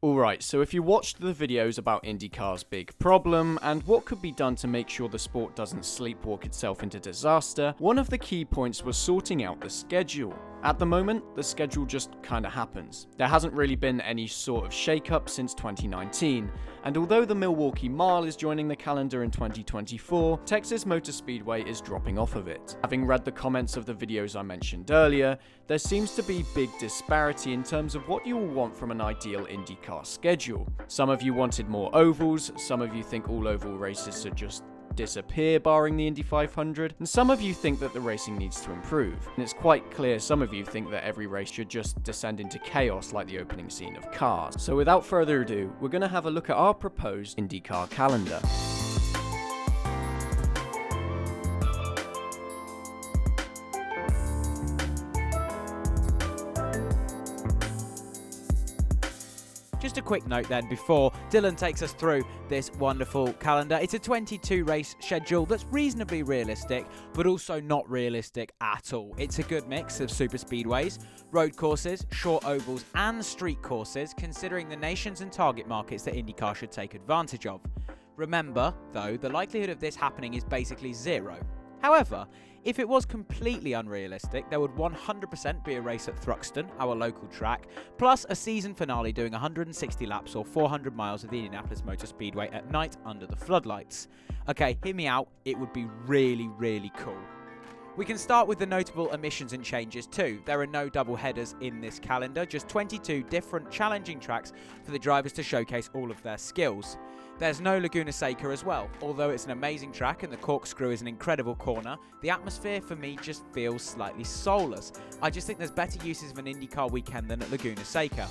Alright, so if you watched the videos about IndyCar's big problem and what could be done to make sure the sport doesn't sleepwalk itself into disaster, one of the key points was sorting out the schedule. At the moment, the schedule just kinda happens. There hasn't really been any sort of shake-up since 2019, and although the Milwaukee Mile is joining the calendar in 2024, Texas Motor Speedway is dropping off of it. Having read the comments of the videos I mentioned earlier, there seems to be big disparity in terms of what you will want from an ideal IndyCar schedule. Some of you wanted more ovals, some of you think all oval races should just disappear barring the Indy 500, and some of you think that the racing needs to improve. And it's quite clear some of you think that every race should just descend into chaos like the opening scene of Cars. So without further ado, we're going to have a look at our proposed IndyCar calendar. Just a quick note then before Dylan takes us through this wonderful calendar. It's a 22 race schedule that's reasonably realistic, but also not realistic at all. It's a good mix of super speedways, road courses, short ovals and street courses, considering the nations and target markets that IndyCar should take advantage of. Remember, though, the likelihood of this happening is basically zero. However, if it was completely unrealistic, there would 100% be a race at Thruxton, our local track, plus a season finale doing 160 laps or 400 miles of the Indianapolis Motor Speedway at night under the floodlights. Okay, hear me out, it would be really, really cool. We can start with the notable omissions and changes too. There are no double headers in this calendar, just 22 different challenging tracks for the drivers to showcase all of their skills. There's no Laguna Seca as well. Although it's an amazing track and the corkscrew is an incredible corner, the atmosphere for me just feels slightly soulless. I just think there's better uses of an IndyCar weekend than at Laguna Seca.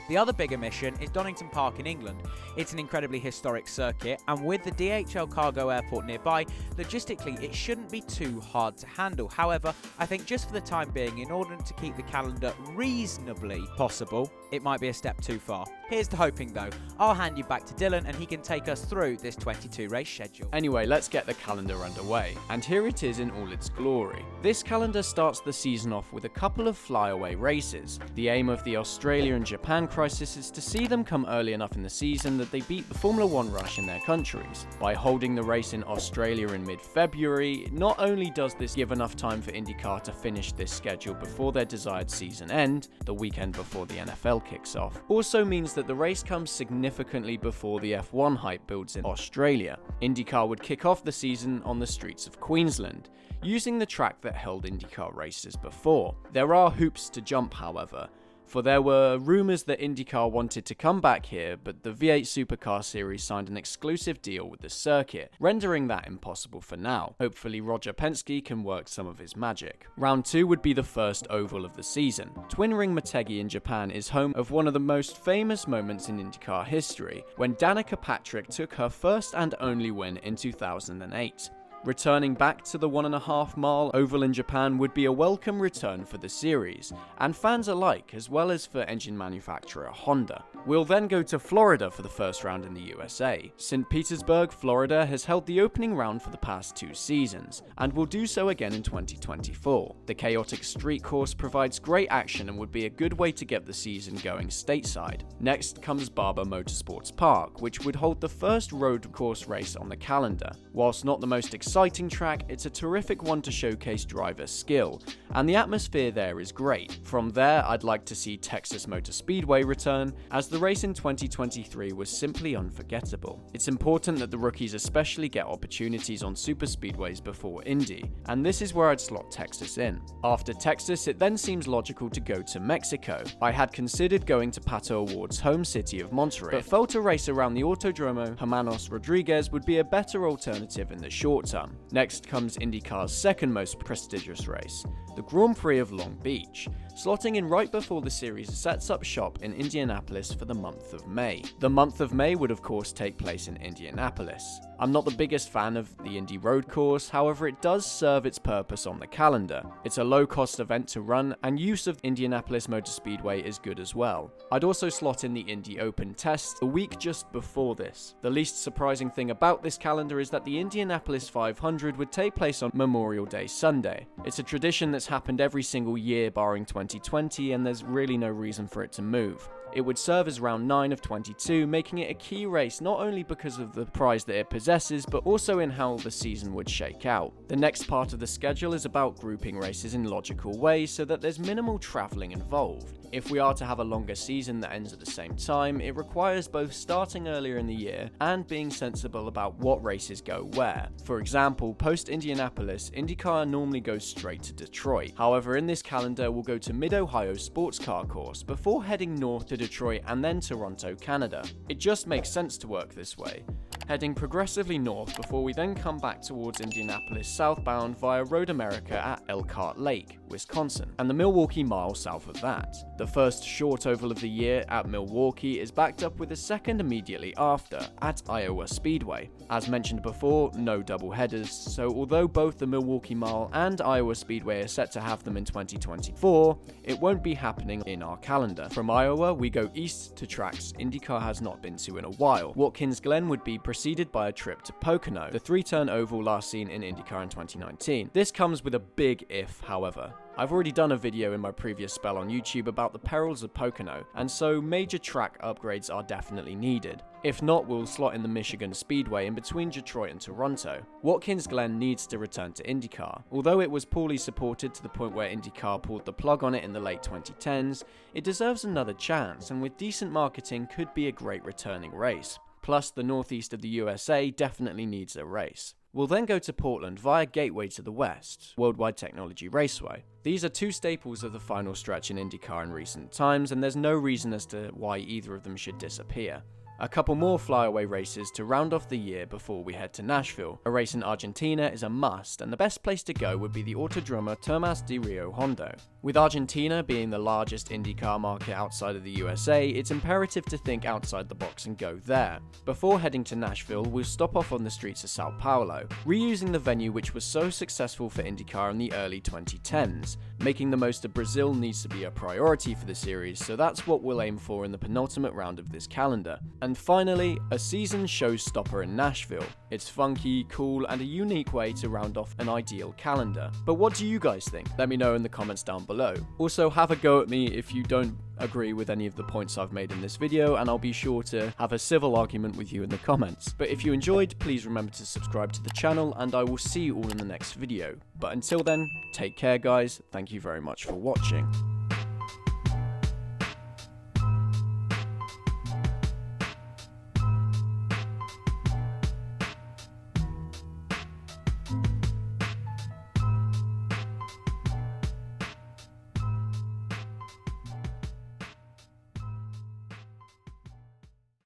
The other big omission is Donington Park in England. It's an incredibly historic circuit, and with the DHL cargo airport nearby, logistically it shouldn't be too hard to handle. However, I think just for the time being, in order to keep the calendar reasonably possible, it might be a step too far. Here's to hoping though. I'll hand you back to Dylan and he can take us through this 22 race schedule. Anyway, let's get the calendar underway, and here it is in all its glory. This calendar starts the season off with a couple of flyaway races. The aim of the Australia and Japan crisis is to see them come early enough in the season that they beat the Formula 1 rush in their countries. By holding the race in Australia in mid-February, not only does this give enough time for IndyCar to finish this schedule before their desired season end, the weekend before the NFL kicks off, also means that the race comes significantly before the F1 hype builds in Australia. IndyCar would kick off the season on the streets of Queensland, using the track that held IndyCar races before. There are hoops to jump, however, for there were rumours that IndyCar wanted to come back here, but the V8 Supercar Series signed an exclusive deal with the circuit, rendering that impossible for now. Hopefully Roger Penske can work some of his magic. Round 2 would be the first oval of the season. Twin Ring Motegi in Japan is home of one of the most famous moments in IndyCar history, when Danica Patrick took her first and only win in 2008. Returning back to the 1.5 mile oval in Japan would be a welcome return for the series, and fans alike, as well as for engine manufacturer Honda. We'll then go to Florida for the first round in the USA. St. Petersburg, Florida has held the opening round for the past 2 seasons, and will do so again in 2024. The chaotic street course provides great action and would be a good way to get the season going stateside. Next comes Barber Motorsports Park, which would hold the first road course race on the calendar. Whilst not the most exciting track, it's a terrific one to showcase driver skill, and the atmosphere there is great. From there, I'd like to see Texas Motor Speedway return, as the race in 2023 was simply unforgettable. It's important that the rookies especially get opportunities on super speedways before Indy, and this is where I'd slot Texas in. After Texas, it then seems logical to go to Mexico. I had considered going to Pato Award's home city of Monterrey, but felt a race around the Autodromo Hermanos Rodriguez would be a better alternative in the short term. Next comes IndyCar's second most prestigious race, the Grand Prix of Long Beach, slotting in right before the series sets up shop in Indianapolis for the month of May. The month of May would of course take place in Indianapolis. I'm not the biggest fan of the Indy road course, however it does serve its purpose on the calendar. It's a low-cost event to run, and use of Indianapolis Motor Speedway is good as well. I'd also slot in the Indy Open test a week just before this. The least surprising thing about this calendar is that the Indianapolis 500 would take place on Memorial Day Sunday. It's a tradition that's happened every single year barring 2020, and there's really no reason for it to move. It would serve as round 9 of 22, making it a key race not only because of the prize that it possesses, but also in how the season would shake out. The next part of the schedule is about grouping races in logical ways so that there's minimal travelling involved. If we are to have a longer season that ends at the same time, it requires both starting earlier in the year and being sensible about what races go where. For example, post-Indianapolis, IndyCar normally goes straight to Detroit. However, in this calendar, we'll go to Mid-Ohio Sports Car Course before heading north to Detroit and then Toronto, Canada. It just makes sense to work this way, heading progressively north before we then come back towards Indianapolis southbound via Road America at Elkhart Lake, Wisconsin, and the Milwaukee Mile south of that. The first short oval of the year at Milwaukee is backed up with a second immediately after at Iowa Speedway. As mentioned before, no double headers, so although both the Milwaukee Mile and Iowa Speedway are set to have them in 2024, it won't be happening in our calendar. From Iowa, we go east to tracks IndyCar has not been to in a while. Watkins Glen would be preceded by a trip to Pocono, the 3-turn oval last seen in IndyCar in 2019. This comes with a big if, however. I've already done a video in my previous spell on YouTube about the perils of Pocono, and so major track upgrades are definitely needed. If not, we'll slot in the Michigan Speedway in between Detroit and Toronto. Watkins Glen needs to return to IndyCar. Although it was poorly supported to the point where IndyCar pulled the plug on it in the late 2010s, it deserves another chance, and with decent marketing could be a great returning race. Plus, the northeast of the USA definitely needs a race. We'll then go to Portland via Gateway to the West, Worldwide Technology Raceway. These are two staples of the final stretch in IndyCar in recent times, and there's no reason as to why either of them should disappear. A couple more flyaway races to round off the year before we head to Nashville. A race in Argentina is a must, and the best place to go would be the Autodromo Termas de Rio Hondo. With Argentina being the largest IndyCar market outside of the USA, it's imperative to think outside the box and go there. Before heading to Nashville, we'll stop off on the streets of Sao Paulo, reusing the venue which was so successful for IndyCar in the early 2010s. Making the most of Brazil needs to be a priority for the series, so that's what we'll aim for in the penultimate round of this calendar. And finally, a season showstopper in Nashville. It's funky, cool, and a unique way to round off an ideal calendar. But what do you guys think? Let me know in the comments down below. Also, have a go at me if you don't agree with any of the points I've made in this video, and I'll be sure to have a civil argument with you in the comments. But if you enjoyed, please remember to subscribe to the channel, and I will see you all in the next video. But until then, take care guys, thank you very much for watching.